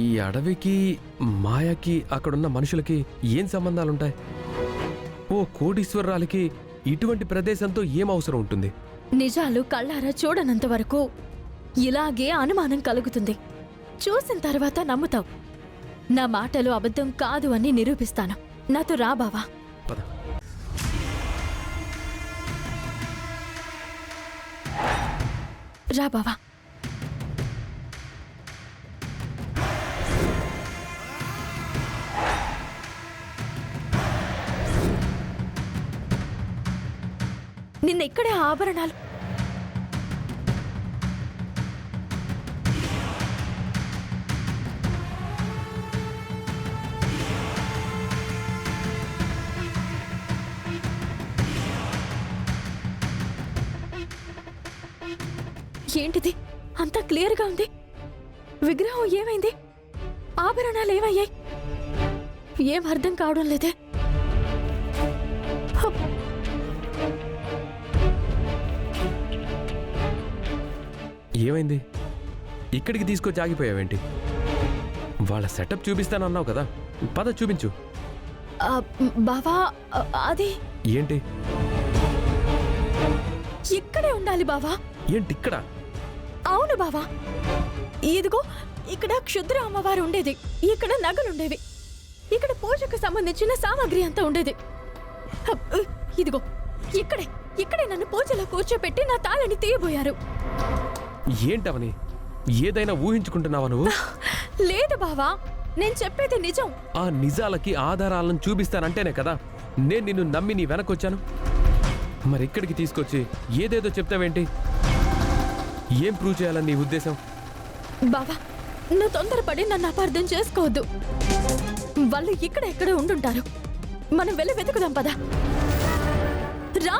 ఈ అడవికి మాయకి అక్కడున్న మనుషులకి ఏం సంబంధాలుంటాయి? ఓ కోటీశ్వరరాలికి ఇటువంటి ప్రదేశంతో ఏం అవసరం ఉంటుంది? నిజాలు కళ్ళారా చూడనంత వరకు ఇలాగే అనుమానం కలుగుతుంది. చూసిన తర్వాత నమ్ముతావు. నా మాటలు అబద్ధం కాదు అని నిరూపిస్తాను. నాతో రా బావా. పద. రా బావా. నిన్న ఇక్కడే ఆభరణాలు. ఏంటిది? అంతా క్లియర్గా ఉంది. విగ్రహం ఏమైంది? ఆభరణాలు ఏమయ్యాయి? ఏం అర్థం కావడం లేదే. ఏమైంది? ఇక్కడికి తీసుకొచ్చి ఆగిపోయావేంటి? వాళ్ళ సెటప్ చూపిస్తానన్నావు కదా, పద చూపించు. బావా అది ఏంటి? ఇక్కడే ఉండాలి బావా. ఏంటి ఇక్కడ? అవును బావా. ఇదిగో ఇక్కడ క్షుద్ర అమ్మవారు ఉండేది, ఇక్కడ నగలుండేవి, ఇక్కడ పూజకు సంబంధించిన సామాగ్రి అంతా ఉండేది. ఇదిగో ఇక్కడే ఇక్కడే నన్ను పూజలో కూర్చోపెట్టి నా తాళని తీయబోయారు. ఏంటవని? ఏదైనా ఊహించుకుంటున్నావా నువ్వు? లేదు బావా, నేను చెప్పేది నిజం. ఆ నిజాలకి ఆధారాలను చూపిస్తానంటేనే కదా నేను నిన్ను నమ్మి నీ వెనకొచ్చాను. మరి ఇక్కడికి తీసుకొచ్చి ఏదేదో చెప్తావేంటి? ఏం ప్రూవ్ చేయాలని నీ ఉద్దేశం? బావా, నువ్వు తొందరపడి నన్ను అపార్థం చేసుకోవద్దు. వాళ్ళు ఇక్కడ ఎక్కడ ఉండుంటారు. మనం వెళ్ళి వెతుకుదాం పదా. రా.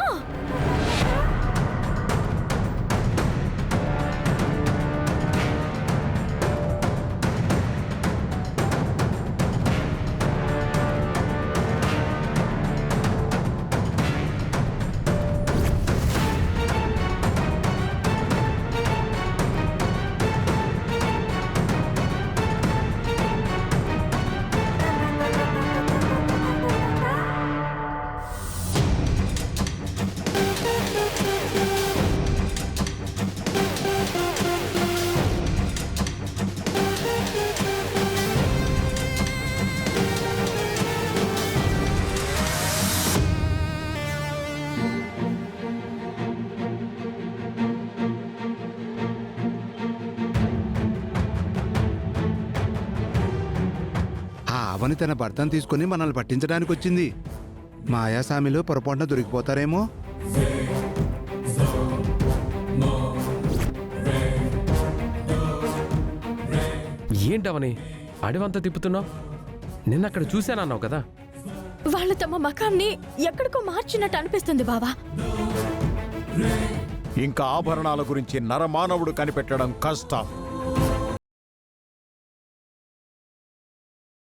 అవని తన భర్తను తీసుకుని మనల్ని పట్టించడానికి వచ్చింది. మాయాసామిలో పొరపాటున దొరికిపోతారేమో. ఏంటవని అడవంతా తిప్పుతున్నావు? నిన్నక్కడ చూశానన్నావు కదా. వాళ్ళు తమ మకాన్ని ఎక్కడికో మార్చినట్టు అనిపిస్తుంది బావా. ఇంకా ఆభరణాల గురించి నరమానవుడు కనిపెట్టడం కష్టం.